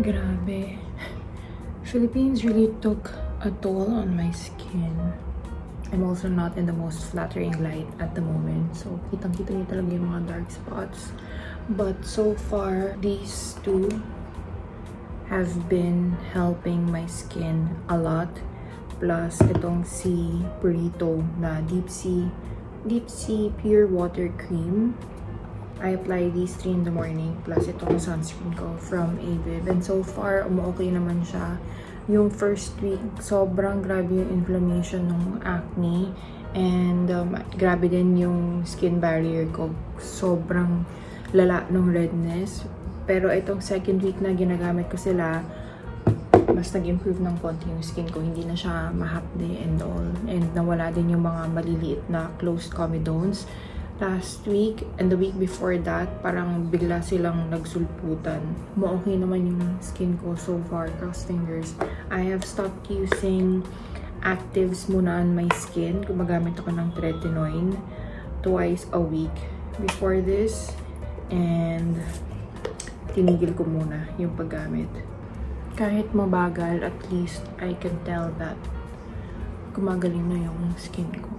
Grabe. Philippines really took a toll on my skin. I'm also not in the most flattering light at the moment. So, kitang-kita niyo talaga yung mga dark spots. But so far, these two have been helping my skin a lot. Plus, itong si Purito na Deep Sea Pure Water Cream. I apply these 3 in the morning. Plus, itong sunscreen ko from Abib. And so far, okay naman siya. Yung first week, sobrang grabe yung inflammation ng acne. And grabe din yung skin barrier ko. Sobrang lala ng redness. Pero itong second week na ginagamit ko sila, mas nag-improve ng konti yung skin ko. Hindi na siya mahapde and all. And nawala din yung mga maliliit na closed comedones. Last week and the week before that, parang bigla silang nagsulputan. Okay naman yung skin ko so far, cross fingers. I have stopped using actives muna on my skin. Gumagamit ako ng tretinoin twice a week before this. And tinigil ko muna yung paggamit. Kahit mabagal, at least I can tell that gumagaling na yung skin ko.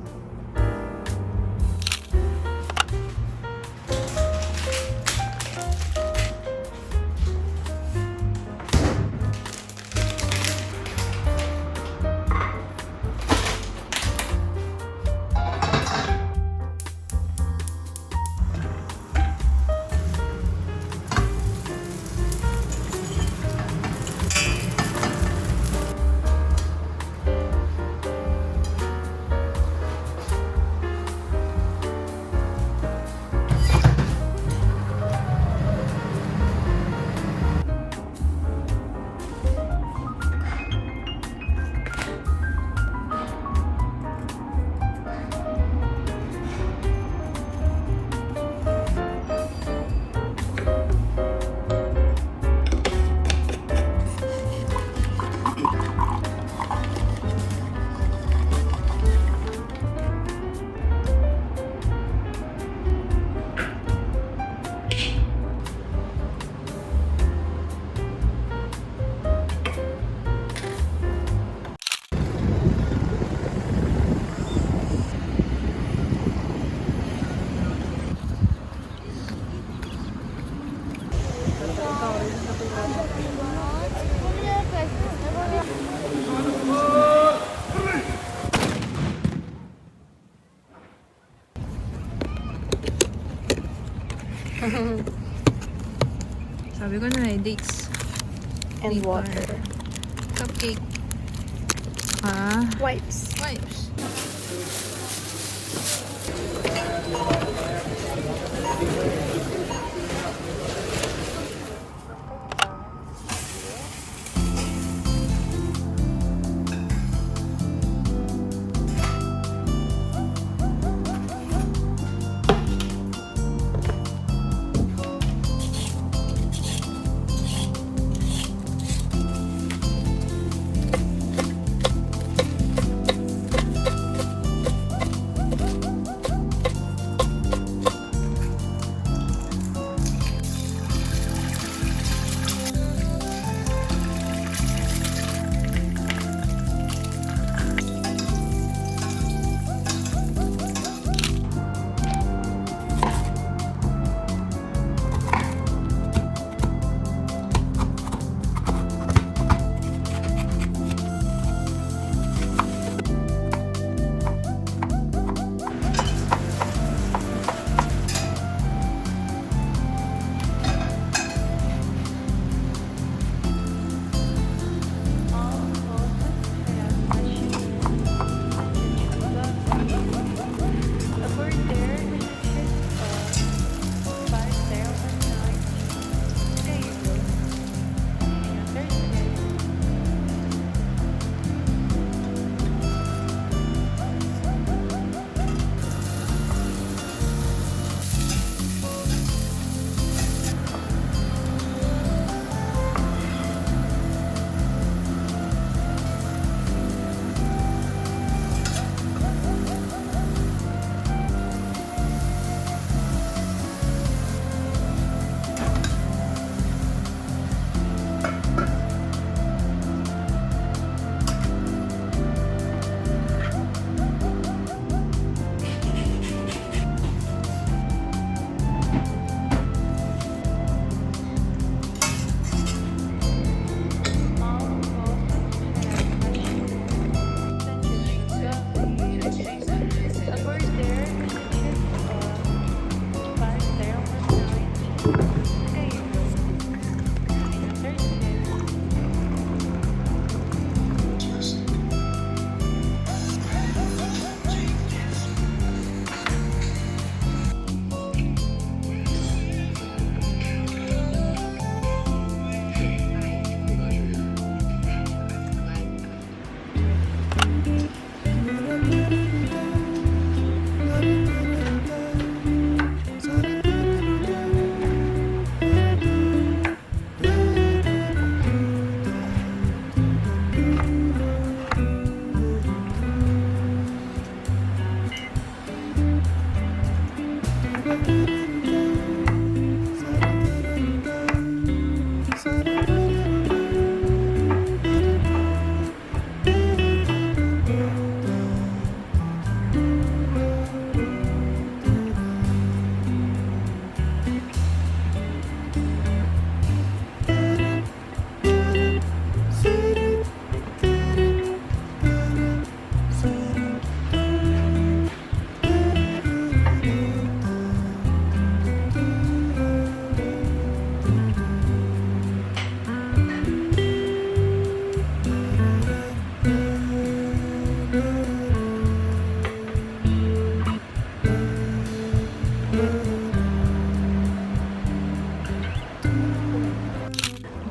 Sabi ko na dates. And water. Cupcake. Wipes.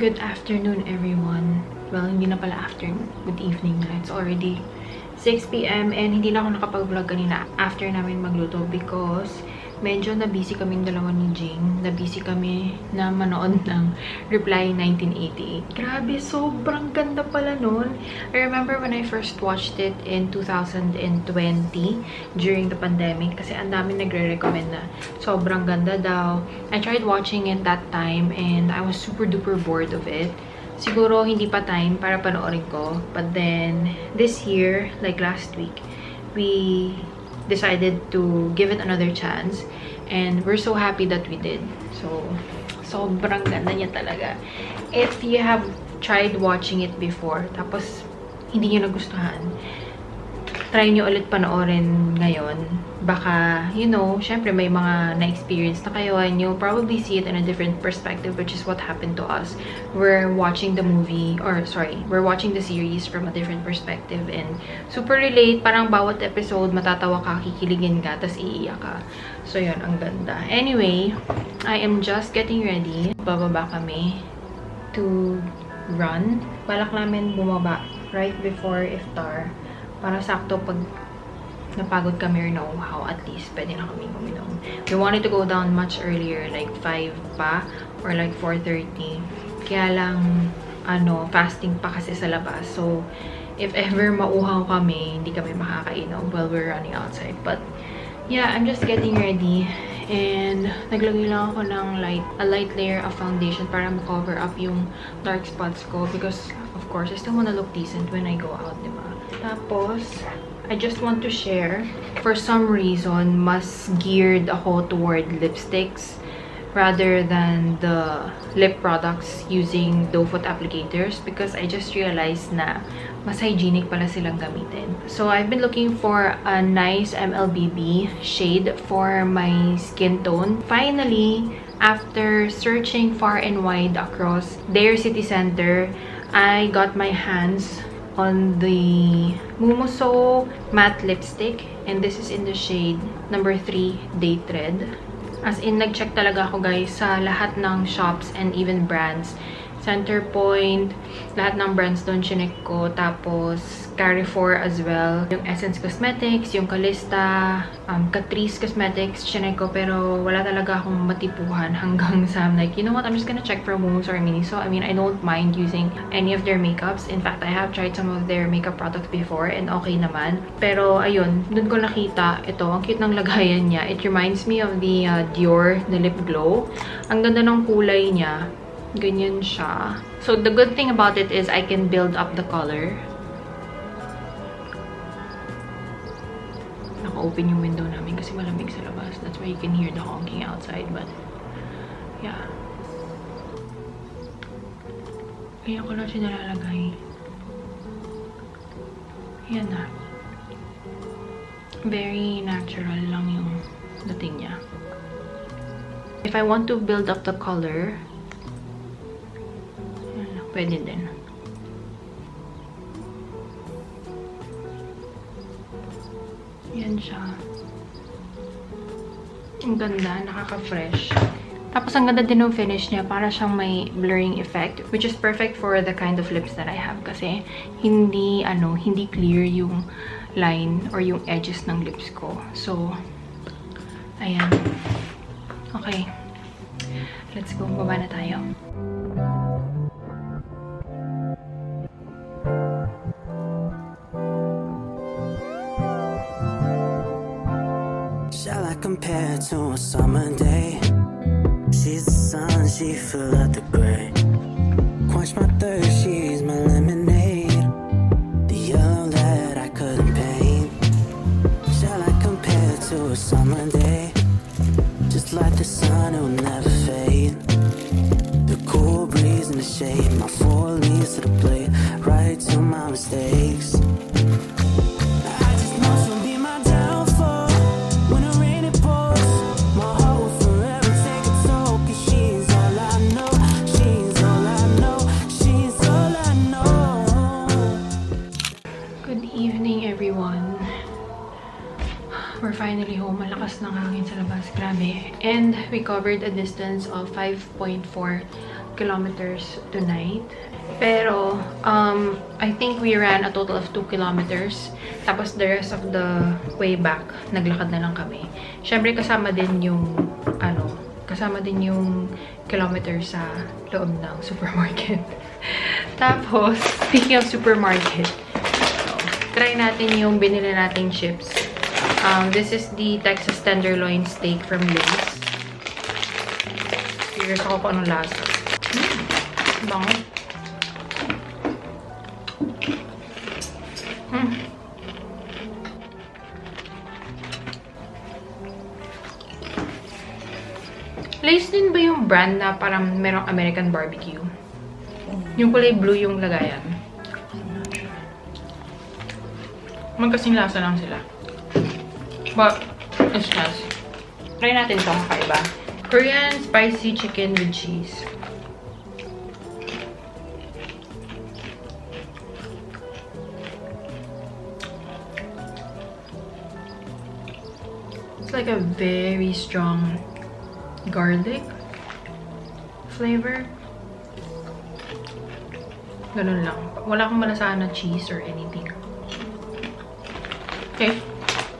Good afternoon, everyone. Well, hindi na pala afternoon. Good evening na. It's already 6 p.m. and hindi na ako nakapag-vlog kanina after namin magluto because medyo na-busy kaming dalawa ni Jing. Na-busy kami na manood ng Reply 1988. Grabe, sobrang ganda pala nun. I remember when I first watched it in 2020 during the pandemic kasi ang dami nagre-recommend na sobrang ganda daw. I tried watching it that time and I was super duper bored of it. Siguro hindi pa time para panoorin ko. But then, this year, like last week, we decided to give it another chance. And we're so happy that we did. So, sobrang ganda niya talaga. If you have tried watching it before, tapos hindi niyo nagustuhan, try niyo ulit panoorin ngayon. Baka, you know, syempre may mga na-experience na kayo and you'll probably see it in a different perspective, which is what happened to us. We're watching the movie, or sorry, we're watching the series from a different perspective and super relate. Parang bawat episode, matatawa ka, kikiligin ka, tas iiyak ka. So, yun, ang ganda. Anyway, I am just getting ready. Bababa kami to run. Balak namin bumaba right before iftar. Para sakto pag napagod kami or nauhaw, at least pwede na kami uminom. We wanted to go down much earlier, like 5 pa or like 4:30. Kaya lang, fasting pa kasi sa labas. So, if ever mauhaw kami, hindi kami makakainom while we're running outside. But, yeah, I'm just getting ready. And, naglagay lang ako ng a light layer of foundation para ma-cover up yung dark spots ko. Because, of course, I still wanna look decent when I go out, diba? Tapos, I just want to share, for some reason, mas geared ako toward lipsticks rather than the lip products using doe foot applicators because I just realized na mas hygienic pala silang gamitin. So, I've been looking for a nice MLBB shade for my skin tone. Finally, after searching far and wide across their city center, I got my hands on the Mumuso matte lipstick, and this is in the shade number 3 Date Red. As in, nag-check talaga ako guys sa lahat ng shops and even brands. Centerpoint, lahat ng brands doon chinek ko. Tapos, Carrefour as well. Yung Essence Cosmetics, yung Calista, Catrice Cosmetics, chinek ko. Pero wala talaga akong matipuhan hanggang sa I'm like, you know what, I'm just gonna check for Moons or Miniso. I mean, I don't mind using any of their makeups. In fact, I have tried some of their makeup products before and okay naman. Pero, ayun, doon ko nakita ito. Ang cute ng lagayan niya. It reminds me of the Dior na lip glow. Ang ganda ng kulay niya. Ganyan siya. So, the good thing about it is I can build up the color. Naka-open yung window namin kasi malamig sa labas. That's why you can hear the honking outside. But, yeah. Kaya ko lang siya nalalagay. Yan na. Very natural lang yung dating niya. If I want to build up the color, pwede din. Yan siya. Ang ganda, nakaka-fresh. Tapos ang ganda din ng finish niya, para siyang may blurring effect, which is perfect for the kind of lips that I have kasi hindi clear yung line or yung edges ng lips ko. So, ayan. Okay. Let's go. Baba na tayo. Shall I compare to a summer day? She's the sun, she fill out the gray. Quench my thirst, she's my lemonade. The yellow that I couldn't paint. Shall I compare to a summer day? Just like the sun, it will never fade. The cool breeze in the shade, my 4 leaves to the plate. Right to my mistakes. We're finally home. Malakas ng hangin sa labas. Grabe. And we covered a distance of 5.4 kilometers tonight. Pero, I think we ran a total of 2 kilometers. Tapos, the rest of the way back, naglakad na lang kami. Syempre, kasama din yung kilometer sa loob ng supermarket. Tapos, speaking of supermarket, try natin yung binili nating chips. This is the Texas tenderloin steak from Lay's. Curious ako kung anong lasa. Bango. Lay's din ba yung brand na parang merong American barbecue? Yung kulay blue yung lagayan. Magkasing lasa lang sila. But, it's nice. Try natin itong kakaiba. Korean spicy chicken with cheese. It's like a very strong garlic flavor. Ganun lang. Wala akong malasahan na cheese or anything. Okay.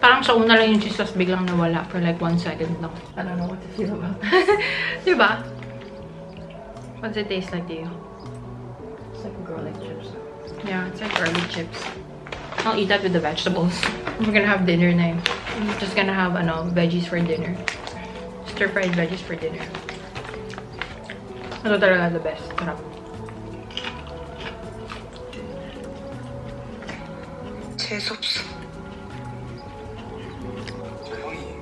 Parang sa una lang yung cheese, tapos biglang nawala for like 1 second lang. I don't know what to feel about this. Diba? What does it taste like to you? It's like garlic chips. Yeah, it's like garlic chips. I'll eat that with the vegetables. We're gonna have dinner na yun. We're just gonna have, veggies for dinner. Stir-fried veggies for dinner. Ito talaga the best. Sarap. 재수없어. 형이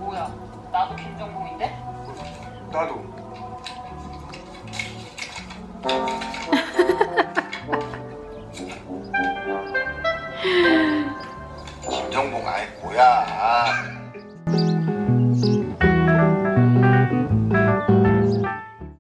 뭐야? 나도 김정국인데? 나도. 김정국 아이 뭐야?